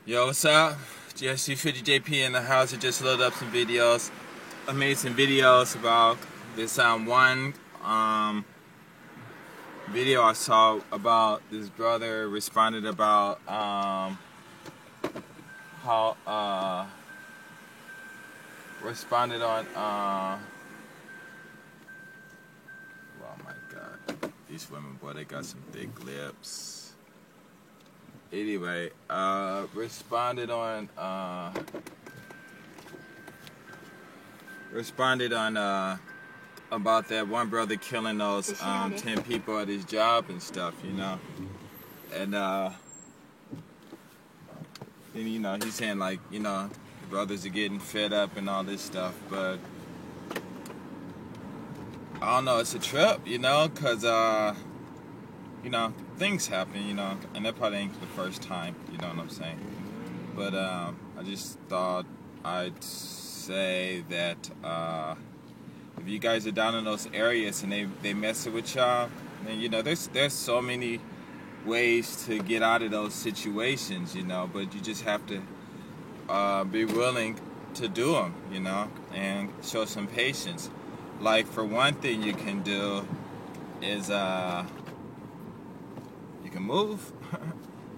Yo, what's up? GSC50JP in the house. I just loaded up some videos. I made some videos about this one video I saw about this brother responded about how responded on oh my god, these women, boy, they got some thick lips. Anyway, responded on about that one brother killing those 10 people at his job and stuff, you know. And then, you know, he's saying, like, you know, brothers are getting fed up and all this stuff, but I don't know, it's a trip, you know, because you know, things happen, you know, and that probably ain't the first time, you know what I'm saying. But I just thought I'd say that if you guys are down in those areas and they messing with y'all, then, you know, there's so many ways to get out of those situations, you know, but you just have to be willing to do them, you know, and show some patience. Like, for one thing you can do is you can move.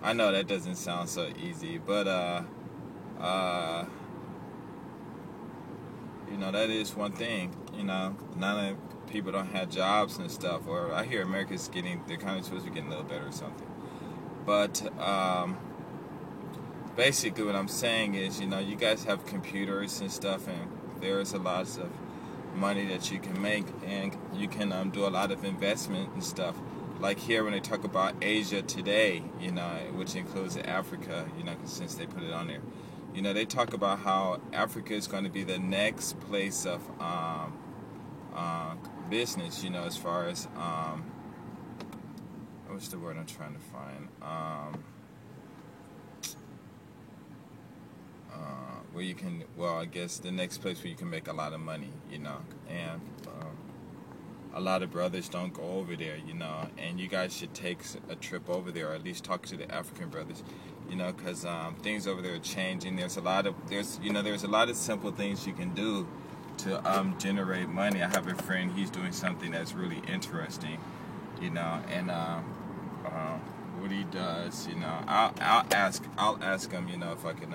I know that doesn't sound so easy, but you know, that is one thing. You know, none of people don't have jobs and stuff, or I hear America's they're kind of supposed to be getting a little better or something. But basically what I'm saying is, you know, you guys have computers and stuff, and there's a lot of money that you can make, and you can do a lot of investment and stuff. Like here, when they talk about Asia today, you know, which includes Africa, you know, since they put it on there, you know, they talk about how Africa is going to be the next place of business, you know, as far as what's the word I'm trying to find? Where you can, well, I guess the next place where you can make a lot of money, you know, and a lot of brothers don't go over there, you know, and you guys should take a trip over there, or at least talk to the African brothers, you know, because things over there are changing. There's a lot of simple things you can do to generate money. I have a friend, he's doing something that's really interesting, you know, and what he does, you know, I'll ask him, you know, if I can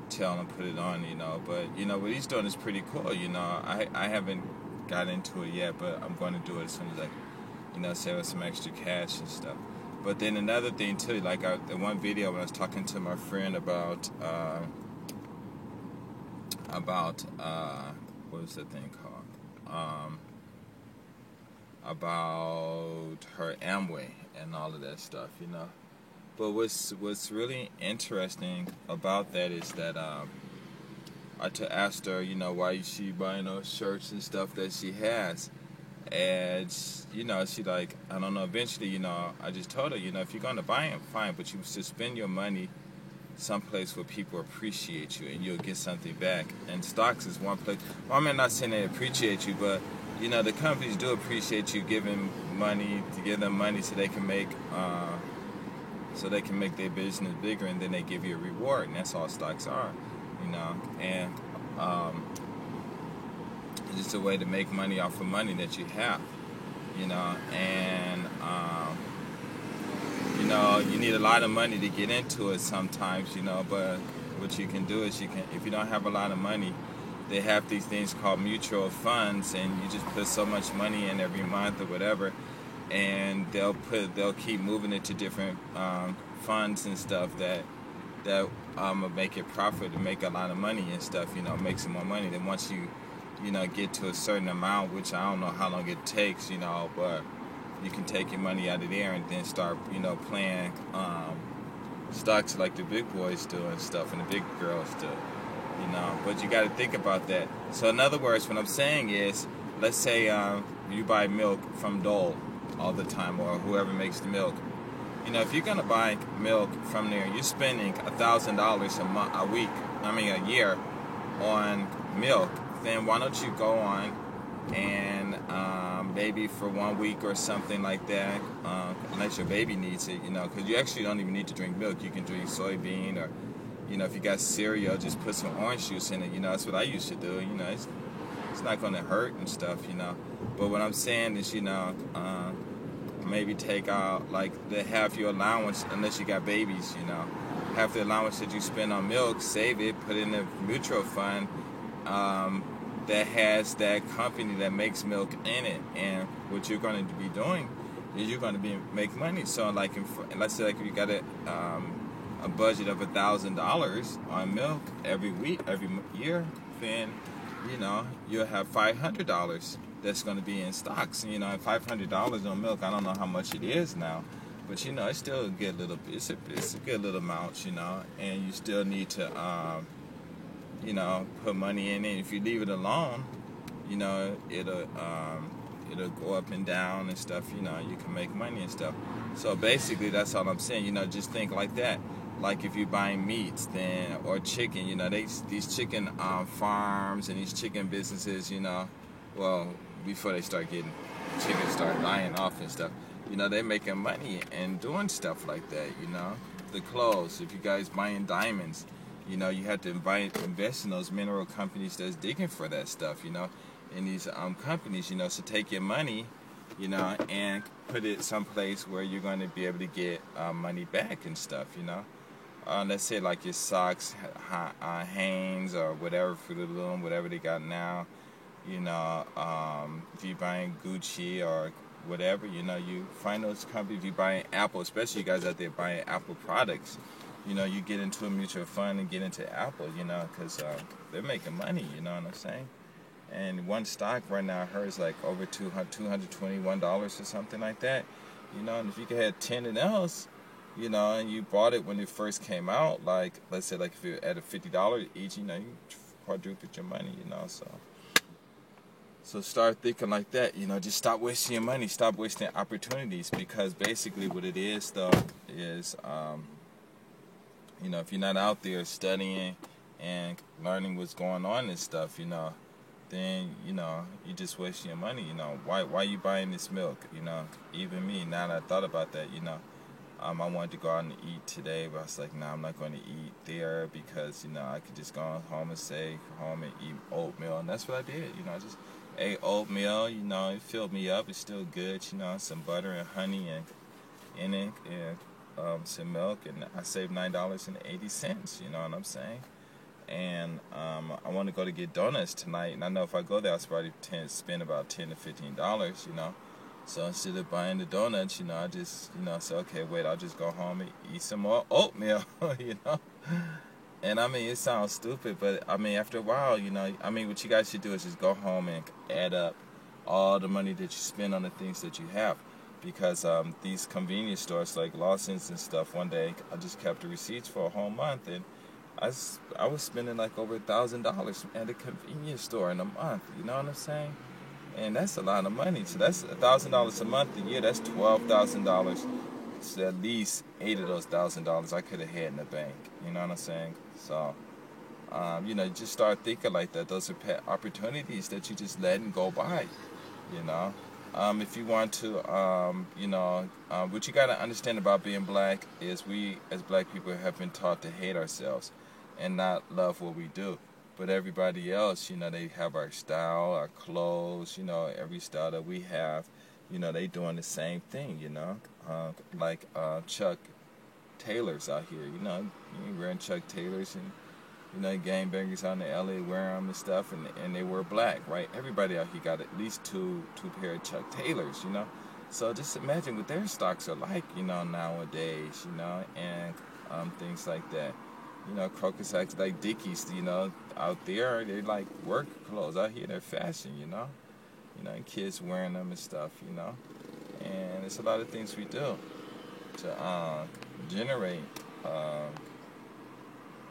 tell him to put it on, you know, but, you know, what he's doing is pretty cool, you know. I haven't got into it yet, but I'm going to do it as soon as I, you know, save up some extra cash and stuff. But then another thing too, like the one video when I was talking to my friend about what was the thing called? About her Amway and all of that stuff, you know. But what's really interesting about that is that I asked her, you know, why is she buying those shirts and stuff that she has, and you know, she like, I don't know. Eventually, you know, I just told her, you know, if you're gonna buy them, fine, but you should spend your money someplace where people appreciate you and you'll get something back. And stocks is one place. Well, I'm not saying they appreciate you, but you know, the companies do appreciate you giving money, to give them money so they can make their business bigger, and then they give you a reward, and that's all stocks are, you know. And it's just a way to make money off of money that you have, you know. And you know, you need a lot of money to get into it sometimes, you know. But what you can do is, if you don't have a lot of money, they have these things called mutual funds, and you just put so much money in every month or whatever, and they'll keep moving it to different funds and stuff that will make it profit to make a lot of money and stuff, you know, make some more money. Then once you know, get to a certain amount, which I don't know how long it takes, you know, but you can take your money out of there and then start, you know, playing stocks like the big boys do and stuff, and the big girls do, you know. But you got to think about that. So in other words, what I'm saying is, let's say you buy milk from Dole all the time, or whoever makes the milk. You know, if you're gonna buy milk from there, you're spending $1,000 a year on milk. Then why don't you go on and maybe for 1 week or something like that, unless your baby needs it, you know, because you actually don't even need to drink milk. You can drink soybean or You know, if you got cereal, just put some orange juice in it. You know, that's what I used to do. You know, it's not going to hurt and stuff. You know, but what I'm saying is, you know, maybe take out like the half your allowance, unless you got babies. You know, half the allowance that you spend on milk, save it, put it in a mutual fund. That has that company that makes milk in it, and what you're going to be doing is you're going to be make money. So like, let's say like if you got a budget of $1,000 on milk every week, every year, then you know you'll have $500 that's going to be in stocks. You know, and $500 on milk, I don't know how much it is now, but you know it's still a good little, it's a good little amount. You know, and you still need to you know, put money in it. If you leave it alone, you know, it'll go up and down and stuff. You know, you can make money and stuff. So basically, that's all I'm saying. You know, just think like that. Like if you're buying meats, then or chicken, you know, these chicken farms and these chicken businesses, you know, well, before they start getting chickens start dying off and stuff, you know, they're making money and doing stuff like that. You know, the clothes. If you guys buying diamonds, you know, you have to invest in those mineral companies that's digging for that stuff, you know, in these companies, you know, so take your money, you know, and put it someplace where you're going to be able to get money back and stuff, you know. Let's say like your socks, Hanes or whatever, Fruit of the Loom, whatever they got now, you know, if you're buying Gucci or whatever, you know, you find those companies. If you're buying Apple, especially you guys out there buying Apple products, you know, you get into a mutual fund and get into Apple, you know, because they're making money, you know what I'm saying? And one stock right now, I heard is like over $221 or something like that, you know, and if you could have 10 of those, you know, and you bought it when it first came out, like, let's say, like, if you're at a $50 each, you know, you quadrupled your money, you know, so start thinking like that, you know, just stop wasting your money, stop wasting opportunities, because basically what it is, though, is, you know, if you're not out there studying and learning what's going on and stuff, you know, then, you know, you just wasting your money, you know. Why are you buying this milk, you know? Even me, now that I thought about that, you know, I wanted to go out and eat today, but I was like, nah, I'm not going to eat there because, you know, I could just go home and eat oatmeal, and that's what I did, you know. I just ate oatmeal, you know, it filled me up, it's still good, you know, some butter and honey and in it, and some milk, and I saved $9.80, you know what I'm saying? And I want to go to get donuts tonight, and I know if I go there, I'll probably spend about $10 to $15, you know. So instead of buying the donuts, you know, I just, you know, say, okay, wait, I'll just go home and eat some more oatmeal, you know. And I mean, it sounds stupid, but I mean, after a while, you know, I mean, what you guys should do is just go home and add up all the money that you spend on the things that you have. Because these convenience stores like Lawson's and stuff, one day I just kept the receipts for a whole month, and I was spending like over $1,000 at a convenience store in a month. You know what I'm saying? And that's a lot of money. So that's $1,000 a month a year. That's $12,000. So at least 8 of those $1,000 I could have had in the bank. You know what I'm saying? So, you know, just start thinking like that. Those are opportunities that you just letting go by. You know. If you want to, you know, what you got to understand about being black is we, as black people, have been taught to hate ourselves and not love what we do. But everybody else, you know, they have our style, our clothes, you know, every style that we have, you know, they doing the same thing, you know, like Chuck Taylors out here, you know, you wearing Chuck Taylors and, you know, gangbangers out in LA wearing them and stuff, and they were black, right? Everybody out here got at least two pair of Chuck Taylors, you know? So just imagine what their stocks are like, you know, nowadays, you know, and things like that. You know, Crocus acts like Dickies, you know, out there, they like work clothes. Out here, they're fashion, you know? You know, and kids wearing them and stuff, you know? And it's a lot of things we do to generate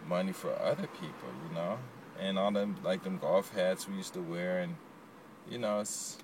money for other people, you know, and all them, like them golf hats we used to wear, and you know, it's